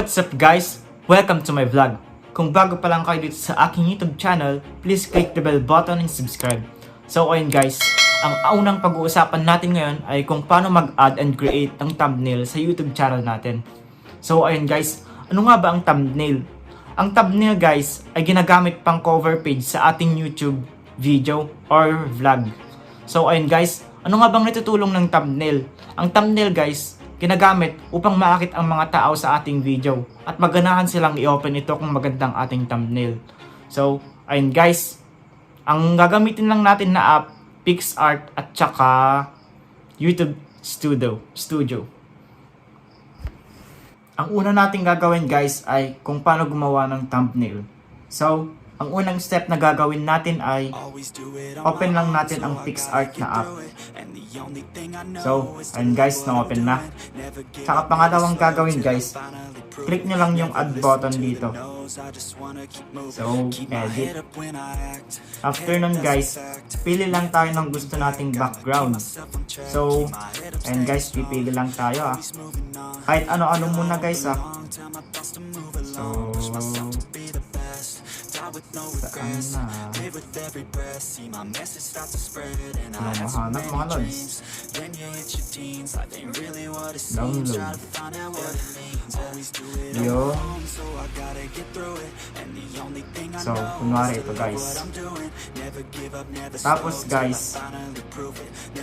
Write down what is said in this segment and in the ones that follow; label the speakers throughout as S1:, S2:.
S1: What's up guys? Welcome to my vlog. Kung bago pa lang kayo dito sa aking YouTube channel, please click the bell button and subscribe. So ayun guys, ang unang pag-uusapan natin ngayon ay kung paano mag-add and create ng thumbnail sa YouTube channel natin. So ayun guys, ano nga ba ang thumbnail? Ang thumbnail guys ay ginagamit pang cover page sa ating YouTube video or vlog. So ayun guys, ano nga bang natutulong ng thumbnail? Ang thumbnail guys, ginagamit upang maakit ang mga tao sa ating video at maganahan silang i-open ito kung magandang ating thumbnail. So, ayun guys, ang gagamitin lang natin na app, Pics at saka YouTube Studio. Ang una nating gagawin guys ay kung paano gumawa ng thumbnail. So, ang unang step na gagawin natin ay open lang natin ang PicsArt na app. So, ayun guys, na-open na. Saka pangalawang gagawin guys, click nyo lang yung add button dito. So, edit. After nun guys, pili lang tayo ng gusto nating background. So, ayun guys, pipili lang tayo Kahit ano-ano muna guys So, saan na? Mahanap mga lods. Download. Yun. So, kunwari ito guys. Tapos guys,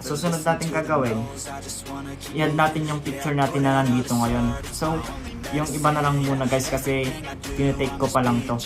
S1: susunod natin gagawin, i-add natin yung picture natin na nandito ngayon. So, yung iba na lang muna guys kasi tinitake ko pa lang to.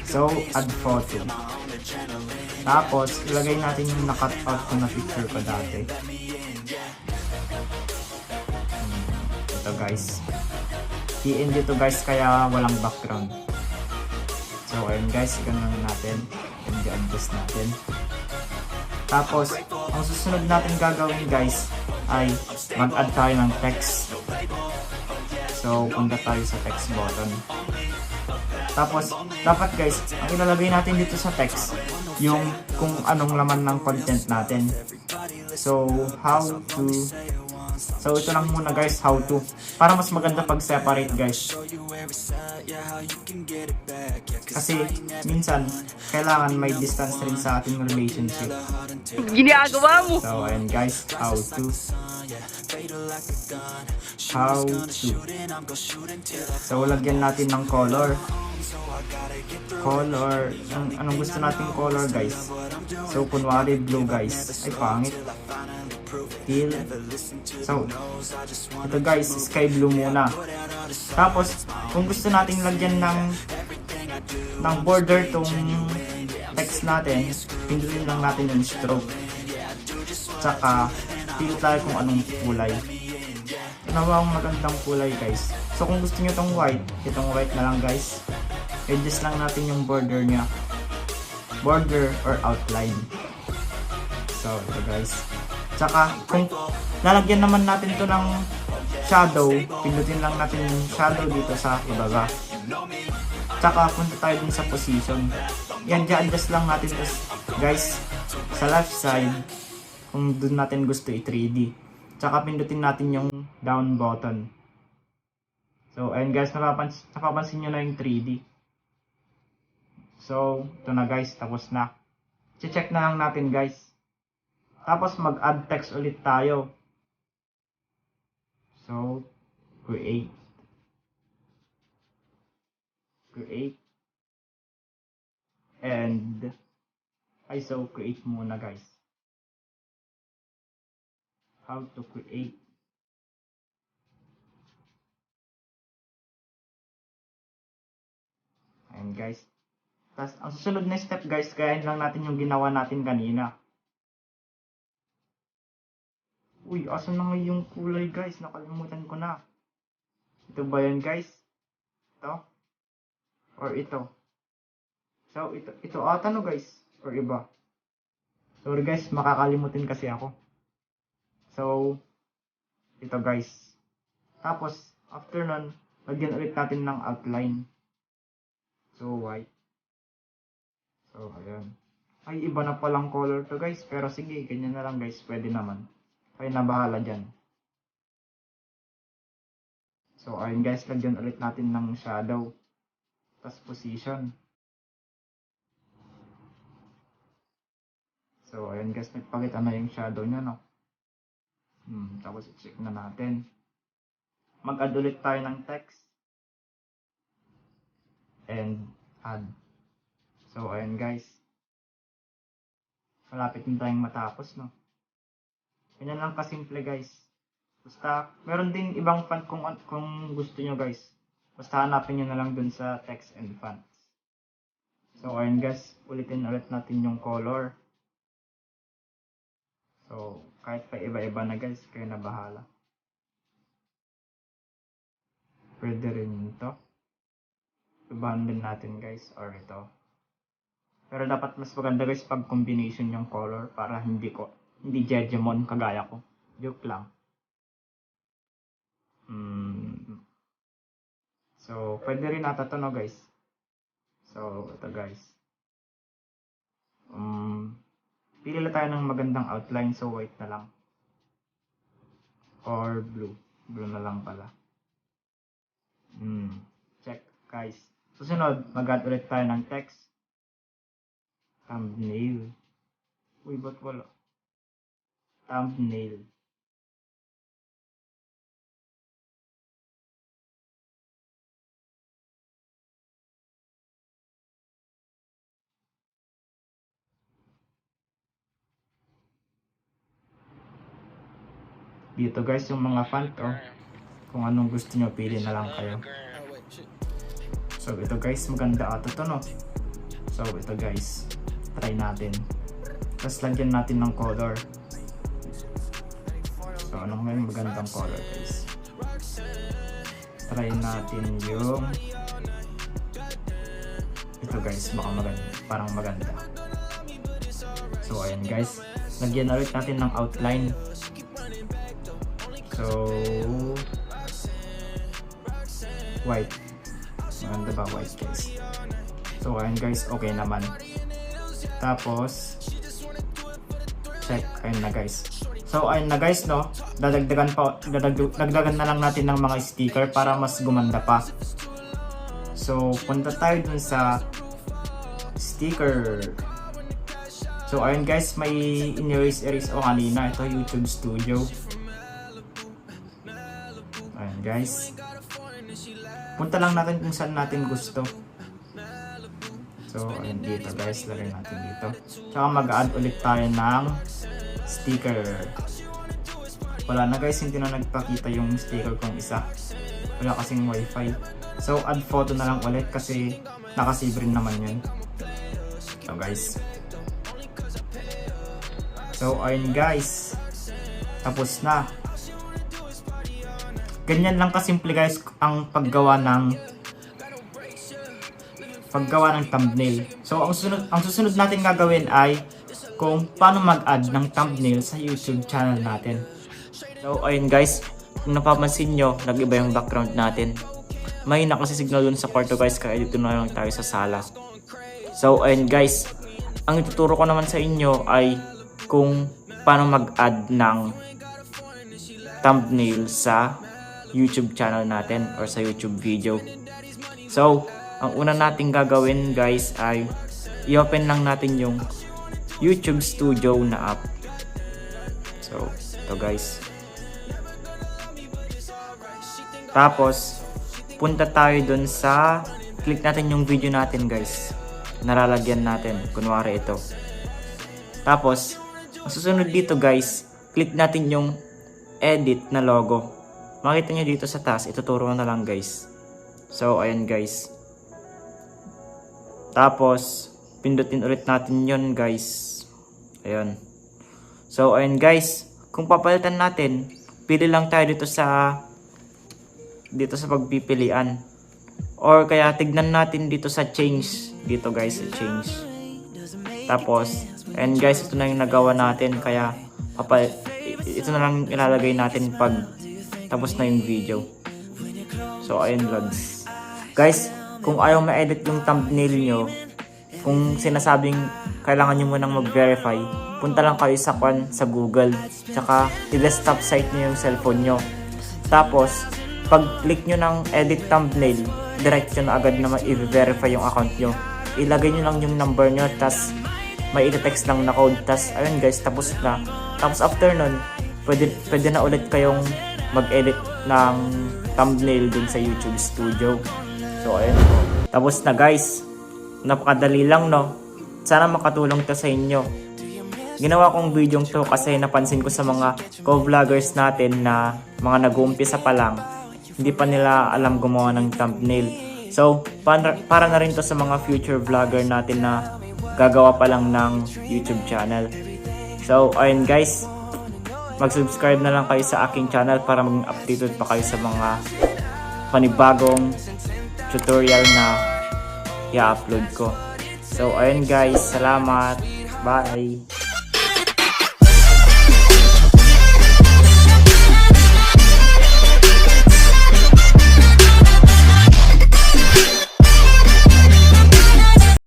S1: So, add photo. Tapos, ilagay natin yung na-cut out ko na picture ko dati. Ito guys. I-end dito guys kaya walang background. So, ayun guys, ganun natin. I-adjust natin. Tapos, ang susunod natin gagawin guys ay mag-add tayo ng text. So, punta tayo sa text button. Tapos, dapat guys, ang ilalagay natin dito sa text, yung kung anong laman ng content natin. So, So, ito lang muna guys, how to. Para mas maganda pag-separate guys. Kasi, minsan, kailangan may distance rin sa ating relationship.
S2: Ginagawa mo!
S1: So, ayan guys, how to. So, lagyan natin ng color. Anong gusto nating color guys? So, kunwari blue guys. Ay, pangit. Teal. So, ito guys, sky blue muna. Tapos, kung gusto nating lagyan ng border tong text natin, pindutin lang natin yung stroke. Tsaka, pili tayo kung anong kulay. Ano ba ang magandang kulay guys? So, kung gusto nyo itong white na lang guys. Adjust lang natin yung border nya. Border or outline. So, ito guys. Tsaka, kung lalagyan naman natin to ng shadow, pindutin lang natin yung shadow dito sa ibaba. Tsaka, punta tayo dun sa position. Yan, adjust lang natin to guys, sa left side, kung dun natin gusto i-3D. Tsaka, pindutin natin yung down button. So, ayun guys, napapansin nyo na yung 3D. So, ito na guys, tapos na. Check na lang natin guys. Tapos mag-add text ulit tayo. So, create. And, so create muna guys. How to create. Ayan guys. Tapos, ang susunod na step guys, gayahin lang natin yung ginawa natin kanina. Uy, asan na nga yung kulay guys? Nakalimutan ko na. Ito ba yan guys? Ito? Or ito? So, ito ata no guys? Or iba? Sorry guys, makakalimutin kasi ako. So, ito guys. Tapos, after nun, lagyan ulit natin ng outline. So, white. So, ayan. Ay, iba na palang color to guys. Pero sige, ganyan na lang guys. Pwede naman. Kayo na bahala dyan. So ayun guys, lagyan ulit natin ng shadow. Tapos position. So ayun guys, nagpakita na yung shadow niya, no? Tapos i-check na natin. Mag-add ulit tayo ng text. And add. So ayun guys. Malapit na tayong matapos, no? Ganyan lang kasimple guys. Basta, meron ding ibang font kung gusto nyo guys. Basta hanapin nyo na lang dun sa text and fonts. So ayun guys, ulitin ulit natin yung color. So kahit pa iba-iba na guys, kayo na bahala. Pwede rin ito. Ibahan din natin guys, or ito. Pero dapat mas maganda guys pag combination yung color para hindi Jejemon kagaya ko. Joke lang. So, pwede rin ata ito, no guys. So, ito guys. Pili na tayo ng magandang outline. So, white na lang. Or blue. Blue na lang pala. Check guys. Susunod, mag-add ulit tayo ng text. Thumbnail. Uy, ba't wala? Thumbnail. Dito guys yung mga font, oh. Kung anong gusto nyo, pili na lang kayo. So ito guys, maganda ata to, no? So ito guys, try natin. Tapos lagyan natin ng color. So anong ngayon magandang color guys? Try natin yung ito guys, baka maganda, parang maganda. So ayan guys, lagyan ulit natin ng outline. So white. Maganda ba white guys? So ayan guys, okay naman. Tapos check, ayun na guys. So ayun na guys, no. Dagdagan na lang natin ng mga sticker para mas gumanda pa. So punta tayo dun sa sticker. So ayun guys, may in-erase o kanina. Ito YouTube Studio. Ayun guys. Punta lang natin kung saan natin gusto. So, ayun dito guys, lagay natin dito. Tsaka mag-add ulit tayo ng sticker. Wala na guys, hindi na nagpakita yung sticker kong isa. Wala kasing wifi. So, add photo na lang ulit kasi nakasave rin naman yun. So guys. So, ayun guys. Tapos na. Ganyan lang kasimple guys ang paggawa ng thumbnail. So ang susunod natin gagawin ay kung paano mag-add ng thumbnail sa YouTube channel natin. So ayun guys, kung napapansin nyo, nag-iba yung background natin. May kasi signal dun sa kwarto guys, kaya dito na lang tayo sa sala. So ayun guys, ang ituturo ko naman sa inyo ay kung paano mag-add ng thumbnail sa YouTube channel natin or sa YouTube video. So, ang una nating gagawin guys ay i-open lang natin yung YouTube Studio na app. So, ito guys. Tapos, punta tayo dun sa click natin yung video natin guys. Nalalagyan natin. Kunwari ito. Tapos, ang susunod dito guys, click natin yung edit na logo. Makita nyo dito sa taas, ituturo ko na lang guys. So, ayan guys. Tapos, pindutin ulit natin yun guys. Ayan. So, ayan guys. Kung papalitan natin, pili lang tayo dito sa pagpipilian. Or kaya tignan natin dito sa change. Dito guys, sa change. Tapos, ayan guys, ito na yung nagawa natin. Kaya, ito na lang ilalagay natin pag tapos na yung video. So ayun vlogs. Guys, kung ayaw ma-edit yung thumbnail nyo, kung sinasabing kailangan nyo munang mag-verify, punta lang kayo sa Google. Tsaka i-desktop site nyo yung cellphone nyo. Tapos, pag click nyo ng edit thumbnail, diretso na agad na i-verify yung account nyo. Ilagay nyo lang yung number nyo, tas may i-text lang na code, tas ayun guys, tapos na. Tapos after nun, pwede na ulit kayong mag-edit ng thumbnail dun sa YouTube Studio. So ayun po. Tapos na guys, napakadali lang no. Sana makatulong to sa inyo. Ginawa kong video to kasi napansin ko sa mga co-vloggers natin na mga nag-uumpisa pa lang, hindi pa nila alam gumawa ng thumbnail. So, para na rin to sa mga future vlogger natin na gagawa pa lang ng YouTube channel. So, ayun guys, mag-subscribe na lang kayo sa aking channel para maging updated pa kayo sa mga panibagong tutorial na i-upload ko. So, ayun guys, salamat. Bye!